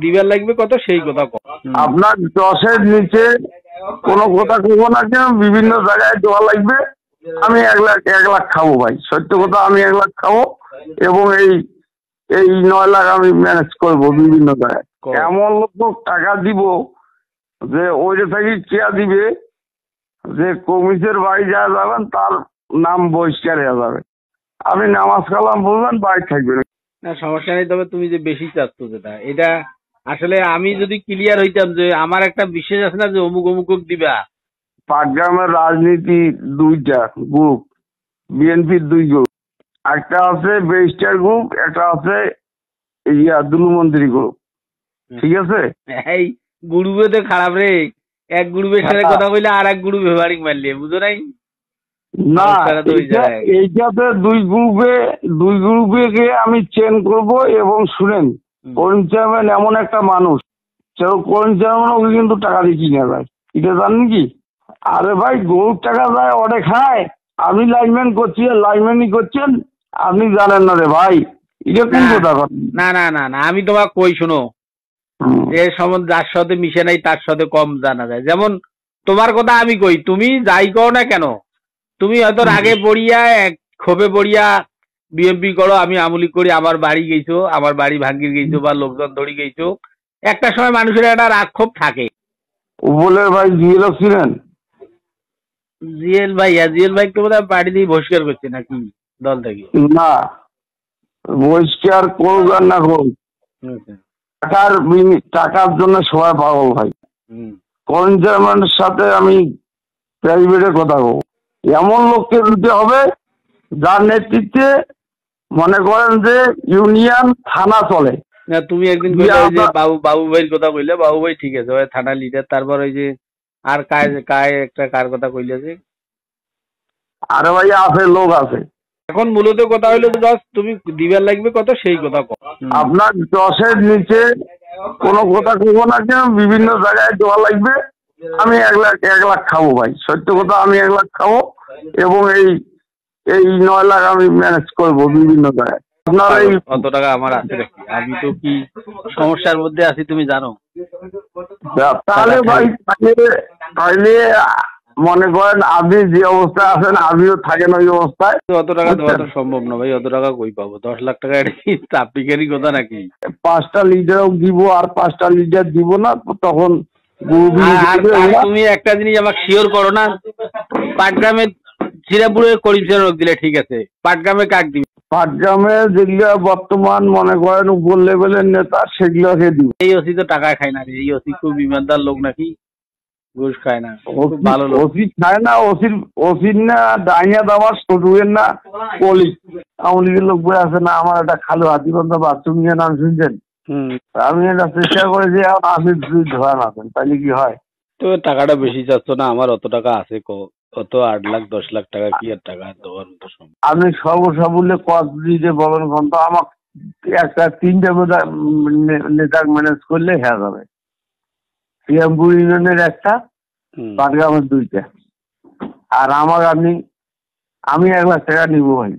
দিবার লাগবে কত সেই কথা কও। আপনার 10-এর নিচে কোনো কথা কব না, কেন বিভিন্ন জায়গায় দেওয়া লাগবে। আমি 1 লাখ খাবো ভাই, সত্য কথা। আমি 1 লাখ খাবো এবং এই 9 লাখ আমি ম্যানেজ করবো বিভিন্ন জায়গায়। এমন লোক টাকা দিব যে ওইটা থেকে চেয়া দিবে যে কমিটির বাড়ি যা যাবেন তার নাম বহিষ্কার হয়ে যাবে। আপনি নামাজ কালাম বলবেন, বাড়ি থাকবেন না, সমস্যা নেই। তবে তুমি যে বেশি চাচ্ছ যেটা, এটা আসলে আমি যদি ক্লিয়ার হইতাম যে আমার একটা বিশেষ আছে না যে অমুক অমুক দিবা। পাটগ্রামের রাজনীতি 2টা গ্রুপ, বিএনপির 2 গ্রুপ। একটা আছে ব্যারিস্টার গ্রুপ, একটা আছে দুলুমন্ত্রী গ্রুপ। ঠিক আছে, এই গ্রুপে তো খারাপ রে। এক গ্রুপের সাথে কথা বললে আর এক গ্রুপ হেভারিং মারলে, বুঝো নাই? না, এইটাতে 2 গ্রুপে গিয়ে আমি চেঞ্জ করব। এবং শুনেন, করিম চেয়ারম্যান এমন একটা মানুষ, করিম চেয়ারম্যান ওকে কিন্তু টাকা দিয়ে কিনে যায়। এটা জানেন কি? আরে ভাই, গরুর টাকা যায় ওটা খায়। আমি লাইনম্যান করছি, লাইনম্যানই করছেন, আপনি জানেন না রে ভাই। এটা কোন কথা? না না না না, আমি তোমাকে কই শোনো, এর সম্বন্ধে যার সাথে মিশে নাই তার সাথে কম জানা যায়। যেমন তোমার কথা আমি কই, তুমি যাই কও না কেন, তুমি হয়তো রাগে পড়িয়া ক্ষোভে পড়িয়া বিএমপি করো, আমি আমলি করি, আমার বাড়ি গেছো, আমার বাড়ি ভাঙ্গির গেছো বা লোকজন ধরি গেছো। একটা সময় মানুষের একটা রাগ ক্ষোভ থাকে। বলে ভাই জিএল ছিলেন, জিএল ভাই তো বোধহয় পার্টি দিয়ে বহিষ্কার করছে নাকি দল থেকে? না, বহিষ্কার করুক আর না করুক, টাকার জন্য সবাই পাগল ভাই। করিম চেয়ারম্যানের সাথে আমি প্রাইভেটে কথা বলবো। এমন লোককে দিতে হবে যার নেতৃত্বে মনে করেন যে ইউনিয়ন থানা চলে। না, তুমি একদিন বাবু ভাইয়ের কথা কইলে, বাবু ভাই ঠিক আছে, ওই থানা লিডার। তারপর ওই যে আর কার কথা কইলে যে, আরে ভাই আছে, লোক আছে। এখন মূলত কথা হইলো তুমি দিবার লাগবে কত সেই কথা কও। আপনার 10-এর নিচে কোনো কথা কব না, কেন বিভিন্ন জায়গায় দেওয়া লাগবে। আমি 1 লাখ খাবো ভাই, সত্য কথা। আমি 1 লাখ খাবো এবং এই 9 লাখ আমি ম্যানেজ করবো বিভিন্ন জায়গায়। আপনার কত টাকা আমার আছে নাকি? আমি তো কি সমস্যার মধ্যে আছি তুমি জানো। তাহলে ভাই, তাহলে মনে করেন আপনি যে অবস্থায় আছেন আমিও থাকেন ওই অবস্থায়। অত টাকা দেওয়া তো সম্ভব না ভাই। অত টাকা কই পাবো? 10 লাখ টাকা চাপিকারি কথা নাকি? 5টা লিডারও দিব আর 5টা লিডার দিব না, তখন তুমি একটা জিনিস আমাকে শিওর করো না, পাটগ্রামে শ্রীরামপুরে করিম চেয়ারম্যান দিলে ঠিক আছে, পাটগ্রামে কাক দিবে? পাটগ্রামে যেগুলো বর্তমান মনে করেন উপর লেভেলের নেতা, সেগুলোকে দিব। এই ওসি তো টাকা খায় না রে। এই ওসি খুব ইমানদার লোক নাকি? ঘুষ খায় না, ভালো লোক। ওসি খায় না, ওসির না ডাইনিয়া দামার ছোটুয়ের না কলি আওয়ামী লীগের লোক বই আছে না। আমার একটা খালু হাতিবন্ধা বাথরুম নিয়ে নাম শুনছেন? আমি এটা চেষ্টা করে যে আপনি ধরা না দেন, তাহলে কি হয়? তো টাকাটা বেশি চাচ্ছ না? আমার অত টাকা আছে কত 8 লাখ 10 লাখ টাকা কি আর টাকা দেওয়ার মতো সম্ভব? আপনি সর্বসাবল্যে কত দিতে বলেন কোন তো? আমার একটা 3টে নেতা ম্যানেজ করলে হয়ে যাবে। শ্রীরামপুর ইউনিয়নের একটা, পাটগ্রামের 2টা। আর আমি 1 লাখ টাকা নিবো ভাই।